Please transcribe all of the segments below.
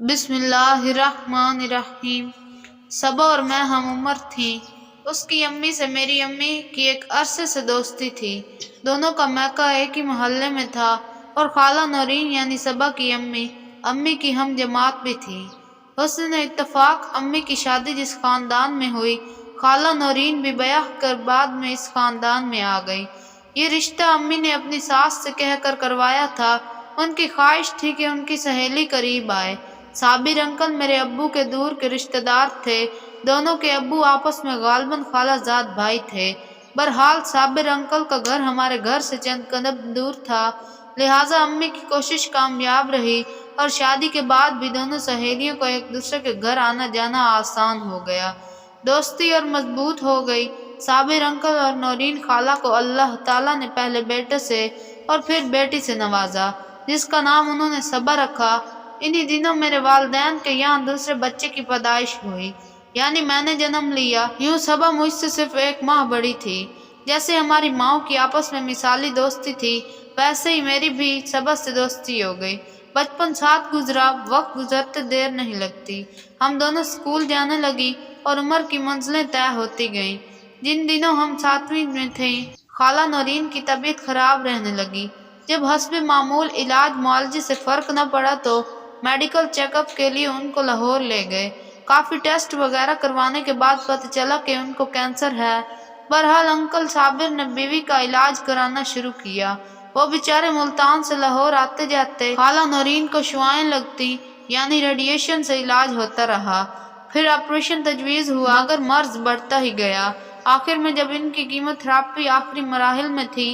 بسم اللہ الرحمن الرحیم۔ صبا اور میں ہم عمر تھیں۔ اس کی امی سے میری امی کی ایک عرصے سے دوستی تھی۔ دونوں کا میکہ ایک ہی محلے میں تھا اور خالہ نورین یعنی صبا کی امی کی ہم جماعت بھی تھی۔ حسن اتفاق امی کی شادی جس خاندان میں ہوئی، خالہ نورین بھی بیاہ کر بعد میں اس خاندان میں آ گئی۔ یہ رشتہ امی نے اپنی ساس سے کہہ کر کروایا تھا۔ ان کی خواہش تھی کہ ان کی سہیلی قریب آئے۔ صابر انکل میرے ابو کے دور کے رشتہ دار تھے۔ دونوں کے ابو آپس میں غالباً خالہ زاد بھائی تھے۔ بہرحال صابر انکل کا گھر ہمارے گھر سے چند قدم دور تھا، لہٰذا امی کی کوشش کامیاب رہی اور شادی کے بعد بھی دونوں سہیلیوں کو ایک دوسرے کے گھر آنا جانا آسان ہو گیا۔ دوستی اور مضبوط ہو گئی۔ صابر انکل اور نورین خالہ کو اللہ تعالیٰ نے پہلے بیٹے سے اور پھر بیٹی سے نوازا، جس کا نام انہوں نے صبا رکھا۔ انہی دنوں میرے والدین کے یہاں دوسرے بچے کی پیدائش ہوئی، یعنی میں نے جنم لیا۔ یوں صبا مجھ سے صرف 1 ماہ بڑی تھی۔ جیسے ہماری ماؤں کی آپس میں مثالی دوستی تھی، ویسے ہی میری بھی صبا سے دوستی ہو گئی۔ بچپن ساتھ گزرا، وقت گزرتے دیر نہیں لگتی۔ ہم دونوں اسکول جانے لگی اور عمر کی منزلیں طے ہوتی گئیں۔ جن دنوں ہم 7ویں میں تھیں، خالہ نورین کی طبیعت خراب رہنے لگی۔ جب حسب معمول علاج معالجے سے فرق نہ پڑا تو میڈیکل چیک اپ کے لیے ان کو لاہور لے گئے۔ کافی ٹیسٹ وغیرہ کروانے کے بعد پتہ چلا کہ ان کو کینسر ہے۔ بہرحال انکل صابر نے بیوی کا علاج کرانا شروع کیا۔ وہ بیچارے ملتان سے لاہور آتے جاتے۔ خالہ نورین کو شعاعیں لگتی، یعنی ریڈیشن سے علاج ہوتا رہا۔ پھر آپریشن تجویز ہوا، مگر مرض بڑھتا ہی گیا۔ آخر میں جب ان کی کیمو تھراپی آخری مراحل میں تھی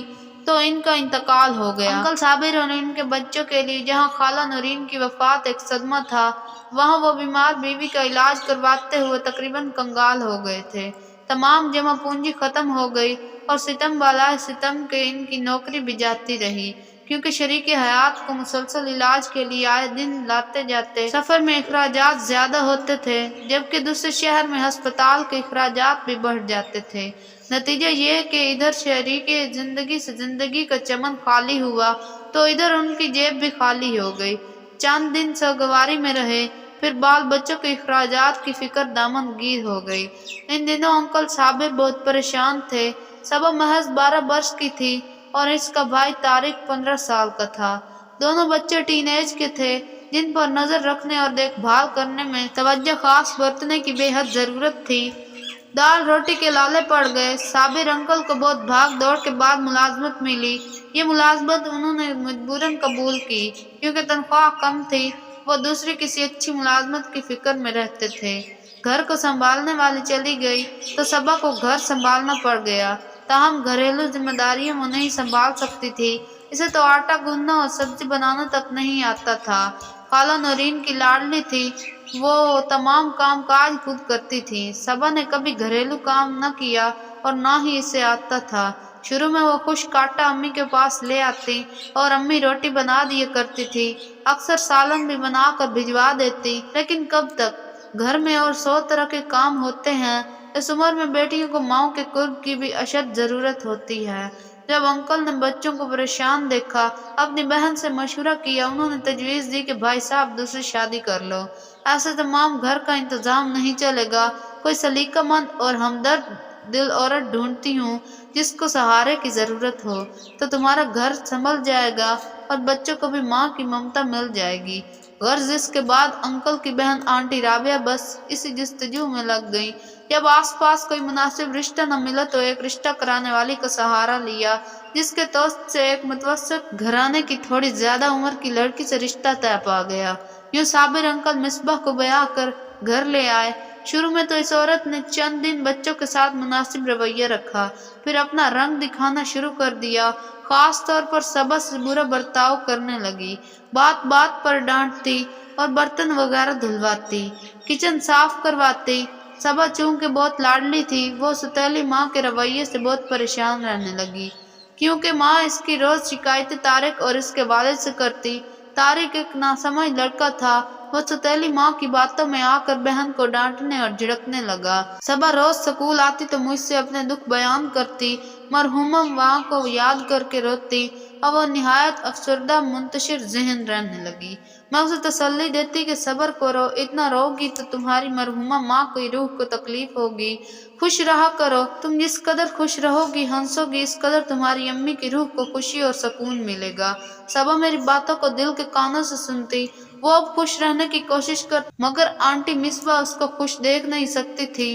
تو ان کا انتقال ہو گیا۔ انکل صابر اور ان کے بچوں کے لیے جہاں خالہ نورین کی وفات ایک صدمہ تھا، وہاں وہ بیمار بیوی کا علاج کرواتے ہوئے تقریباً کنگال ہو گئے تھے۔ تمام جمع پونجی ختم ہو گئی اور ستم بالائے ستم کے ان کی نوکری بھی جاتی رہی، کیونکہ شریک حیات کو مسلسل علاج کے لیے آئے دن لاتے جاتے سفر میں اخراجات زیادہ ہوتے تھے، جبکہ دوسرے شہر میں ہسپتال کے اخراجات بھی بڑھ جاتے تھے۔ نتیجہ یہ کہ ادھر شریک زندگی سے زندگی کا چمن خالی ہوا تو ادھر ان کی جیب بھی خالی ہو گئی۔ چند دن سوگواری میں رہے، پھر بال بچوں کے اخراجات کی فکر دامن گیر ہو گئی۔ ان دنوں انکل صابر بہت پریشان تھے۔ صبا محض 12 برس کی تھی اور اس کا بھائی طارق 15 سال کا تھا۔ دونوں بچے ٹین ایج کے تھے، جن پر نظر رکھنے اور دیکھ بھال کرنے میں توجہ خاص برتنے کی بے حد ضرورت تھی۔ دال روٹی کے لالے پڑ گئے۔ صابر انکل کو بہت بھاگ دوڑ کے بعد ملازمت ملی۔ یہ ملازمت انہوں نے مجبوراً قبول کی، کیونکہ تنخواہ کم تھی۔ وہ دوسری کسی اچھی ملازمت کی فکر میں رہتے تھے۔ گھر کو سنبھالنے والی چلی گئی تو صبا کو گھر سنبھالنا پڑ گیا۔ تاہم گھریلو ذمہ داریاں وہ نہیں سنبھال سکتی تھی۔ اسے تو آٹا گوندھنا اور سبزی بنانا تک نہیں آتا تھا۔ خالہ نورین کی لاڈلی تھی، وہ تمام کام کاج خود کرتی تھی۔ صبا نے کبھی گھریلو کام نہ کیا اور نہ ہی اسے آتا تھا۔ شروع میں وہ خشک آٹا امی کے پاس لے آتی اور امی روٹی بنا دیا کرتی تھی، اکثر سالن بھی بنا کر بھجوا دیتی، لیکن کب تک؟ گھر میں اور 100 طرح کے کام ہوتے ہیں۔ اس عمر میں بیٹیوں کو ماؤں کے قرب کی بھی اشد ضرورت ہوتی ہے۔ جب انکل نے بچوں کو پریشان دیکھا، اپنی بہن سے مشورہ کیا۔ انہوں نے تجویز دی کہ بھائی صاحب دوسری شادی کر لو، ایسے تمام گھر کا انتظام نہیں چلے گا۔ کوئی سلیقہ مند اور ہمدرد دل عورت ڈھونڈتی ہوں جس کو سہارے کی ضرورت ہو، تو تمہارا گھر سنبھل جائے گا اور بچوں کو بھی ماں کی ممتا مل جائے گی۔ غرض اس کے بعد انکل کی بہن آنٹی رابعہ بس اسی جستجو میں لگ گئی۔ جب آس پاس کوئی مناسب رشتہ نہ ملا تو ایک رشتہ کرانے والی کا سہارا لیا، جس کے توسط سے ایک متوسط گھرانے کی تھوڑی زیادہ عمر کی لڑکی سے رشتہ طے پا گیا۔ یوں صابر انکل مصباح کو بیاہ کر گھر لے آئے۔ شروع میں تو اس عورت نے چند دن بچوں کے ساتھ مناسب رویہ رکھا، پھر اپنا رنگ دکھانا شروع کر دیا۔ خاص طور پر صبا سے برا برتاؤ کرنے لگی، بات بات پر ڈانٹتی اور برتن وغیرہ دھلواتی، کچن صاف کرواتی۔ صبا چونکہ بہت لاڈلی تھی، وہ ستیلی ماں کے رویے سے بہت پریشان رہنے لگی، کیونکہ ماں اس کی روز شکایتیں طارق اور اس کے والد سے کرتی۔ طارق ایک ناسمجھ لڑکا تھا، وہ ستیلی ماں کی باتوں میں آ کر بہن کو ڈانٹنے اور جھڑکنے لگا۔ صبا روز سکول آتی تو مجھ سے اپنے دکھ بیان کرتی، مرحومہ ماں کو یاد کر کے روتی۔ اور وہ نہایت افسردہ منتشر ذہن رہنے لگی۔ میں اسے تسلی دیتی کہ صبر کرو، اتنا رو گی تو تمہاری مرحومہ ماں کی روح کو تکلیف ہوگی، خوش رہا کرو، تم جس قدر خوش رہو گی ہنسو گی اس قدر تمہاری امی کی روح کو خوشی اور سکون ملے گا۔ صبا میری باتوں کو دل کے کانوں سے سنتی، وہ اب خوش رہنے کی کوشش کرتی مگر آنٹی مصباح اس کو خوش دیکھ نہیں سکتی تھی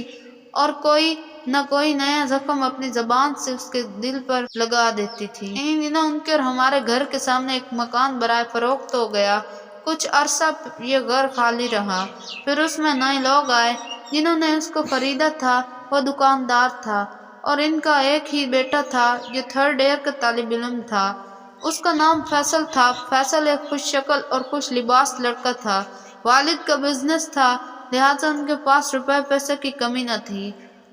اور کوئی نہ کوئی نیا زخم اپنی زبان سے اس کے دل پر لگا دیتی تھی۔ ان دنوں ان کے اور ہمارے گھر کے سامنے ایک مکان برائے فروخت ہو گیا۔ کچھ عرصہ یہ گھر خالی رہا، پھر اس میں نئے لوگ آئے۔ جنہوں نے اس کو خریدا تھا وہ دکاندار تھا اور ان کا ایک ہی بیٹا تھا جو 3rd ایئر کا طالب علم تھا۔ اس کا نام فیصل تھا۔ فیصل ایک خوش شکل اور خوش لباس لڑکا تھا۔ والد کا بزنس تھا، لہٰذا ان کے پاس روپے پیسے کی کمی نہ تھی۔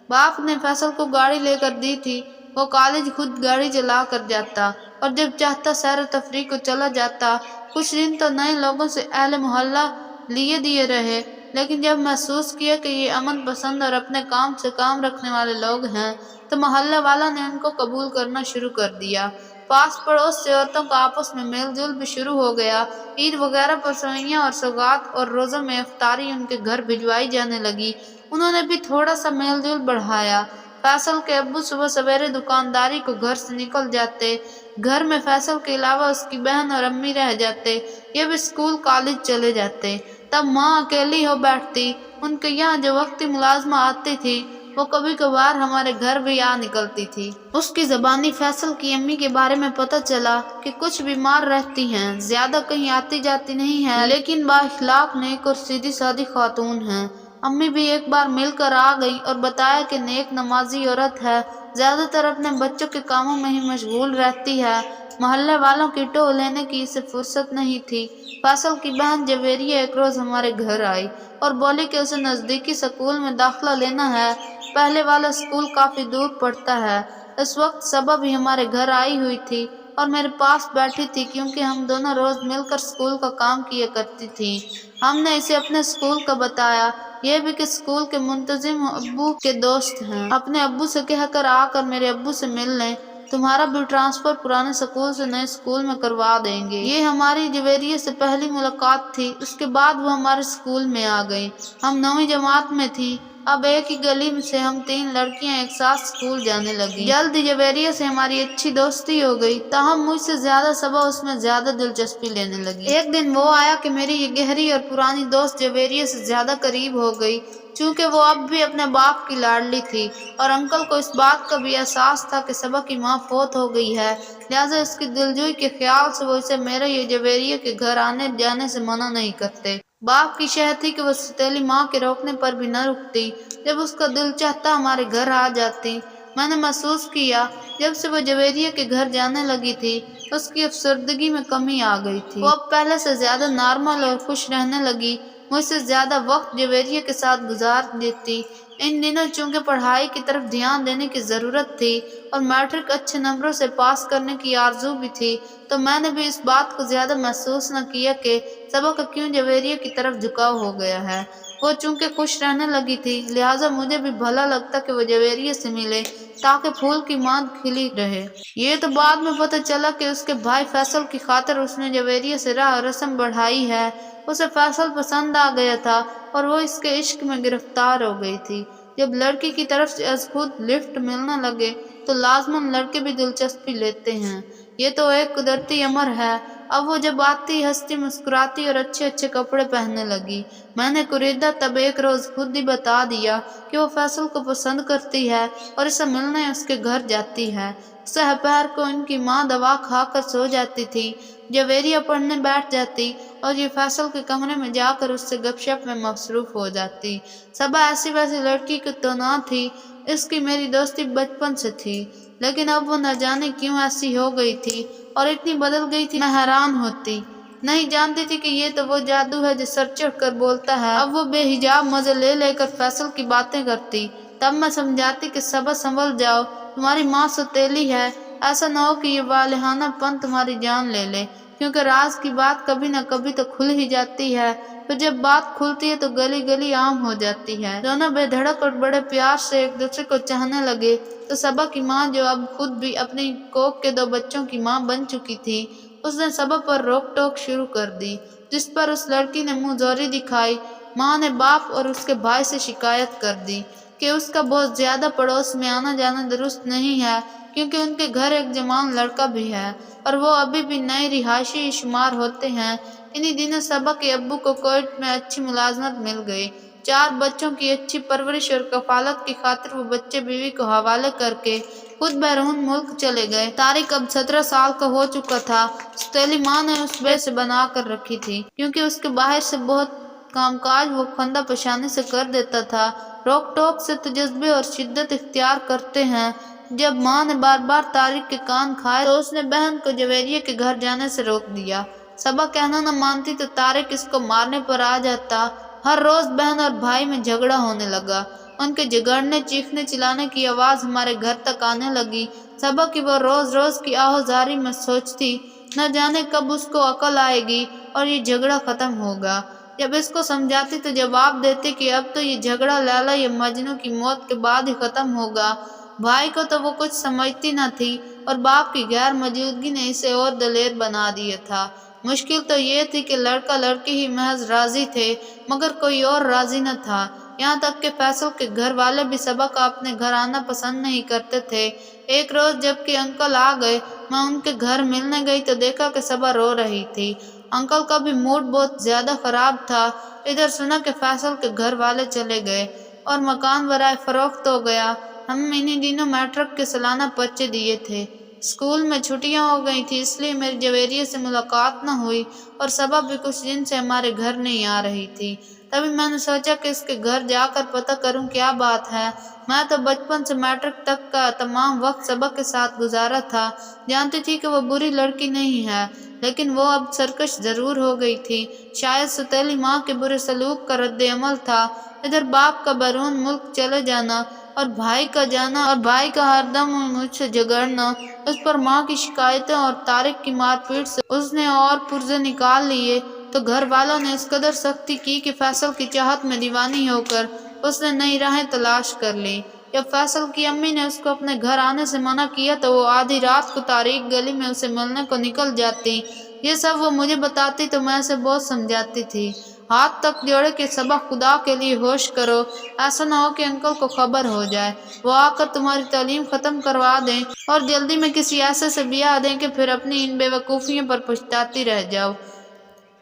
باپ نے فیصل کو گاڑی لے کر دی تھی، وہ کالج خود گاڑی چلا کر جاتا اور جب چاہتا سیر و تفریح کو چلا جاتا۔ کچھ دن تو نئے لوگوں سے اہل محلہ لیے دیے رہے، لیکن جب محسوس کیا کہ یہ امن پسند اور اپنے کام سے کام رکھنے والے لوگ ہیں تو محلے والوں نے ان کو قبول کرنا شروع کر دیا۔ پاس پڑوس سے عورتوں کا آپس میں میل جول بھی شروع ہو گیا۔ عید وغیرہ پر سوئیاں اور سوغات اور روزوں میں افطاری ان کے گھر بھجوائی جانے لگی۔ انہوں نے بھی تھوڑا سا میل جول بڑھایا۔ فیصل کے ابو صبح سویرے دکانداری کو گھر سے نکل جاتے۔ گھر میں فیصل کے علاوہ اس کی بہن اور امی رہ جاتے، یہ بھی اسکول کالج چلے جاتے۔ تب ماں اکیلی ہو بیٹھتی۔ ان کے یہاں جو وقتی ملازمہ آتی تھی وہ کبھی کبھار ہمارے گھر بھی آ نکلتی تھی۔ اس کی زبانی فیصل کی امی کے بارے میں پتہ چلا کہ کچھ بیمار رہتی ہیں، زیادہ کہیں آتی جاتی نہیں ہیں، لیکن با اخلاق نیک اور سیدھی سادی خاتون ہیں۔ امی بھی ایک بار مل کر آ گئی اور بتایا کہ نیک نمازی عورت ہے، زیادہ تر اپنے بچوں کے کاموں میں ہی مشغول رہتی ہے، محلے والوں کی ٹو لینے کی اسے فرصت نہیں تھی۔ فیصل کی بہن جویریہ ایک روز ہمارے گھر آئی اور بولی کہ اسے نزدیکی سکول میں داخلہ لینا ہے، پہلے والا سکول کافی دور پڑتا ہے۔ اس وقت صبا بھی ہمارے گھر آئی ہوئی تھی اور میرے پاس بیٹھی تھی کیونکہ ہم دونوں روز مل کر سکول کا کام کیا کرتی تھیں۔ ہم نے اسے اپنے سکول کا بتایا، یہ بھی کہ سکول کے منتظم ابو کے دوست ہیں، اپنے ابو سے کہہ کر آ کر میرے ابو سے مل لیں، تمہارا بھی ٹرانسفر پرانے سکول سے نئے سکول میں کروا دیں گے۔ یہ ہماری جویریہ سے پہلی ملاقات تھی، اس کے بعد وہ ہمارے سکول میں آ گئی۔ ہم 9ویں جماعت میں تھیں۔ اب ایک ہی گلی سے ہم 3 لڑکیاں ایک ساتھ سکول جانے لگیں۔ جلد ہی جویریہ سے ہماری اچھی دوستی ہو گئی، تاہم مجھ سے زیادہ صبا اس میں زیادہ دلچسپی لینے لگی۔ ایک دن وہ آیا کہ میری یہ گہری اور پرانی دوست جویریہ سے زیادہ قریب ہو گئی، چونکہ وہ اب بھی اپنے باپ کی لاڈلی تھی اور انکل کو اس بات کا بھی احساس تھا کہ صبا کی ماں فوت ہو گئی ہے، لہٰذا اس کی دلجوئی کے خیال سے وہ اسے میرے یہ جویریہ کے گھر آنے جانے سے منع نہیں کرتے۔ باپ کی شہ تھی کہ وہ ستیلی ماں کے روکنے پر بھی نہ رکتی، جب اس کا دل چاہتا ہمارے گھر آ جاتی۔ میں نے محسوس کیا جب سے وہ جویریہ کے گھر جانے لگی تھی اس کی افسردگی میں کمی آ گئی تھی، وہ اب پہلے سے زیادہ نارمل اور خوش رہنے لگی، مجھ سے زیادہ وقت جویریہ کے ساتھ گزار دیتی۔ ان دنوں چونکہ پڑھائی کی طرف دھیان دینے کی ضرورت تھی اور میٹرک اچھے نمبروں سے پاس کرنے کی آرزو بھی تھی، تو میں نے بھی اس بات کو زیادہ محسوس نہ کیا کہ صبا کا کیوں جویریہ کی طرف جھکاؤ ہو گیا ہے۔ وہ چونکہ خوش رہنے لگی تھی لہٰذا مجھے بھی بھلا لگتا کہ وہ جویریہ سے ملے تاکہ پھول کی ماند کھلی رہے۔ یہ تو بعد میں پتہ چلا کہ اس کے بھائی فیصل کی خاطر اس نے جویریہ سے راہ و رسم بڑھائی ہے۔ اسے فیصل پسند آ گیا تھا اور وہ اس کے عشق میں گرفتار ہو گئی تھی۔ جب لڑکی کی طرف سے از خود لفٹ ملنے لگے تو لازماً لڑکے بھی دلچسپی لیتے ہیں، یہ تو ایک قدرتی امر ہے۔ اب وہ جب آتی ہنستی مسکراتی اور اچھے اچھے کپڑے پہننے لگی۔ میں نے قریدہ تب ایک روز خود ہی بتا دیا کہ وہ فیصل کو پسند کرتی ہے اور اسے ملنے اس کے گھر جاتی ہے۔ سحر کو ان کی ماں دوا کھا کر سو جاتی تھی، جویریہ پڑھنے بیٹھ جاتی اور یہ فیصل کے کمرے میں جا کر اس سے گپ شپ میں مصروف ہو جاتی۔ صبا ایسی ویسی لڑکی کی تو نہ تھی، اس کی میری دوستی بچپن سے تھی، لیکن اب وہ نہ جانے کیوں ایسی ہو گئی تھی اور اتنی بدل گئی تھی، میں حیران ہوتی۔ نہیں جانتی تھی کہ یہ تو وہ جادو ہے جو سر چڑھ کر بولتا ہے۔ اب وہ بے حجاب مزے لے لے کر فیصل کی باتیں کرتی، تب میں سمجھاتی کہ صبا سنبھل جاؤ، تمہاری ماں سوتیلی ہے، ایسا نہ ہو کہ یہ والہانہ پن تمہاری جان لے لے۔ کیونکہ راز کی بات کبھی نہ کبھی تو کھل ہی جاتی ہے، پھر جب بات کھلتی ہے تو گلی گلی عام ہو جاتی ہے۔ دونوں بے دھڑک اور بڑے پیار سے ایک دوسرے کو چاہنے لگے تو صبا کی ماں، جو اب خود بھی اپنی کوکھ کے 2 بچوں کی ماں بن چکی تھی، اس نے صبا پر روک ٹوک شروع کر دی، جس پر اس لڑکی نے منہ زوری دکھائی۔ ماں نے باپ اور اس کے بھائی سے شکایت کر دی کہ اس کا بہت زیادہ پڑوس میں آنا جانا درست نہیں ہے، کیونکہ ان کے گھر ایک جوان لڑکا بھی ہے اور وہ ابھی بھی نئے رہائشی شمار ہوتے ہیں۔ انہی دنوں صبا کے ابو کو کوئٹہ میں اچھی ملازمت مل گئی۔ 4 بچوں کی اچھی پرورش اور کفالت کی خاطر وہ بچے بیوی کو حوالے کر کے خود بیرون ملک چلے گئے۔ طارق اب 17 سال کا ہو چکا تھا۔ سوتیلی ماں نے اس بے سے بنا کر رکھی تھی، کیونکہ اس کے باہر سے بہت کام کاج وہ خندہ پیشانی سے کر دیتا تھا۔ روک ٹوک سے تو جذبے اور شدت اختیار کرتے ہیں۔ جب ماں نے بار بار طارق کے کان کھائے تو اس نے بہن کو جویریے کے گھر جانے سے روک دیا۔ صبا کہنا نہ مانتی تو طارق اس کو مارنے پر آ جاتا۔ ہر روز بہن اور بھائی میں جھگڑا ہونے لگا۔ ان کے جھگڑنے، چیخنے چلانے کی آواز ہمارے گھر تک آنے لگی۔ صبا کی وہ روز روز کی آہوزاری میں سوچتی، نہ جانے کب اس کو عقل آئے گی اور یہ جھگڑا ختم ہوگا۔ جب اس کو سمجھاتی تو جواب دیتی کہ اب تو یہ جھگڑا لیلا یا مجنوں کی موت کے بعد ہی ختم ہوگا۔ بھائی کو تو وہ کچھ سمجھتی نہ تھی اور باپ کی غیر موجودگی نے اسے اور دلیر بنا دیا تھا۔ مشکل تو یہ تھی کہ لڑکا لڑکی ہی محض راضی تھے، مگر کوئی اور راضی نہ تھا۔ یہاں تک کہ فیصل کے گھر والے بھی صبا کا اپنے گھر آنا پسند نہیں کرتے تھے۔ ایک روز جب کہ انکل آ گئے، میں ان کے گھر ملنے گئی تو دیکھا کہ صبا رو رہی تھی۔ انکل کا بھی موڈ بہت زیادہ خراب تھا۔ ادھر سنا کہ فیصل کے گھر والے چلے گئے اور مکان برائے فروخت ہو گیا۔ ہم انہی دنوں میٹرک کے سالانہ پرچے دیے تھے۔ اسکول میں چھٹیاں ہو گئی تھی، اس لیے میری جویریے سے ملاقات نہ ہوئی اور صبا بھی کچھ دن سے ہمارے گھر نہیں آ رہی تھی۔ تبھی میں نے سوچا کہ اس کے گھر جا کر پتہ کروں کیا بات ہے۔ میں تو بچپن سے میٹرک تک کا تمام وقت صبا کے ساتھ گزارا تھا، جانتی تھی کہ وہ بری لڑکی نہیں ہے، لیکن وہ اب سرکش ضرور ہو گئی تھی۔ شاید سوتیلی ماں کے برے سلوک کا رد عمل تھا۔ ادھر باپ کا بیرون ملک چلے جانا اور بھائی کا ہر دم مجھ سے جھگڑنا، اس پر ماں کی شکایتیں اور طارق کی مار پیٹ سے اس نے اور پرزے نکال لیے تو گھر والوں نے اس قدر سختی کی کہ فیصل کی چاہت میں دیوانی ہو کر اس نے نئی راہیں تلاش کر لی۔ جب فیصل کی امی نے اس کو اپنے گھر آنے سے منع کیا تو وہ آدھی رات کو طارق گلی میں اسے ملنے کو نکل جاتی۔ یہ سب وہ مجھے بتاتی تو میں اسے بہت سمجھاتی تھی، ہاتھ تک جوڑے کہ صبا خدا کے لیے ہوش کرو، ایسا نہ ہو کہ انکل کو خبر ہو جائے، وہ آ کر تمہاری تعلیم ختم کروا دیں اور جلدی میں کسی ایسے سے بیاہ دیں کہ پھر اپنی ان بے وقوفیوں پر پچھتاتی رہ جاؤ۔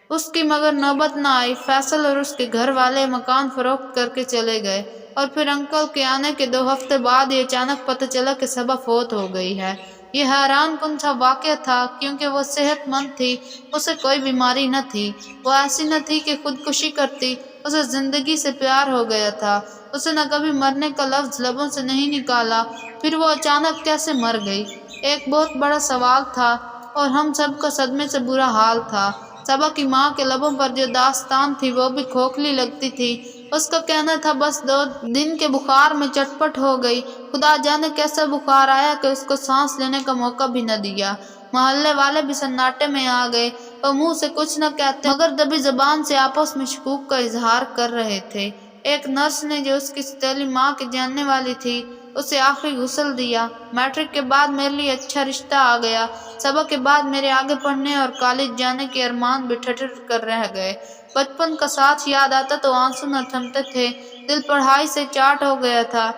اس کی مگر نوبت نہ آئی۔ فیصل اور اس کے گھر والے مکان فروخت کر کے چلے گئے اور پھر انکل کے آنے کے 2 ہفتے بعد یہ اچانک پتہ چلا کہ صبا فوت ہو گئی ہے۔ یہ حیران کن سا واقعہ تھا، کیونکہ وہ صحت مند تھی، اسے کوئی بیماری نہ تھی، وہ ایسی نہ تھی کہ خودکشی کرتی، اسے زندگی سے پیار ہو گیا تھا، اسے نہ کبھی مرنے کا لفظ لبوں سے نہیں نکالا۔ پھر وہ اچانک کیسے مر گئی، ایک بہت بڑا سوال تھا اور ہم سب کا صدمے سے برا حال تھا۔ صبا کی ماں کے لبوں پر جو داستان تھی وہ بھی کھوکھلی لگتی تھی۔ اس کا کہنا تھا بس 2 دن کے بخار میں چٹپٹ ہو گئی، خدا جانے کیسا بخار آیا کہ اس کو سانس لینے کا موقع بھی نہ دیا۔ محلے والے بھی سناٹے میں آ گئے، وہ منہ سے کچھ نہ کہتے مگر دبی زبان سے آپس میں شکوک کا اظہار کر رہے تھے۔ ایک نرس نے جو اس کی سوتیلی ماں کی جاننے والی تھی اسے آخری غسل دیا۔ میٹرک کے بعد میرے لیے اچھا رشتہ آ گیا۔ صبا کے بعد میرے آگے پڑھنے اور کالج جانے کے ارمان بھی ٹھٹر کر رہ گئے۔ بچپن کا ساتھ یاد آتا تو آنسو نہ تھمتے تھے، دل پڑھائی سے چاٹ ہو گیا تھا۔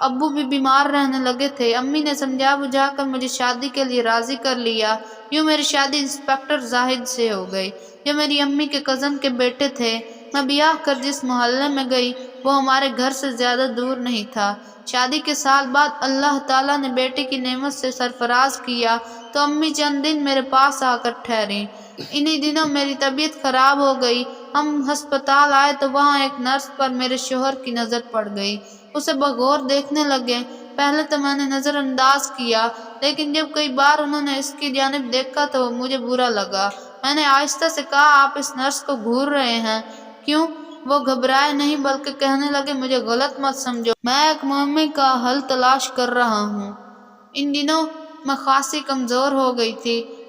ابو بھی بیمار رہنے لگے تھے، امی نے سمجھا بجھا کر مجھے شادی کے لیے راضی کر لیا۔ یوں میری شادی انسپکٹر زاہد سے ہو گئی، جو میری امی کے کزن کے بیٹے تھے۔ میں بیاہ کر جس محلے میں گئی وہ ہمارے گھر سے زیادہ دور نہیں تھا۔ شادی کے سال بعد اللہ تعالیٰ نے بیٹے کی نعمت سے سرفراز کیا تو امی چند دن میرے پاس آ کر ٹھہریں۔ انہی دنوں میری طبیعت خراب ہو گئی۔ ہم ہسپتال آئے تو وہاں ایک نرس پر میرے شوہر کی نظر پڑ گئی، اسے بغور دیکھنے لگے۔ پہلے تو میں نے نظر انداز کیا، لیکن جب کئی بار انہوں نے اس کی جانب دیکھا تو مجھے برا لگا۔ میں نے آہستہ سے کہا آپ اس نرس کو گھور رہے ہیں کیوں؟ وہ گھبرائے نہیں بلکہ کہنے لگے مجھے غلط مت سمجھو، میں ایک معمے کا حل تلاش کر رہا ہوں۔ ان دنوں میں خاصی کمزور ہو گئی تھی،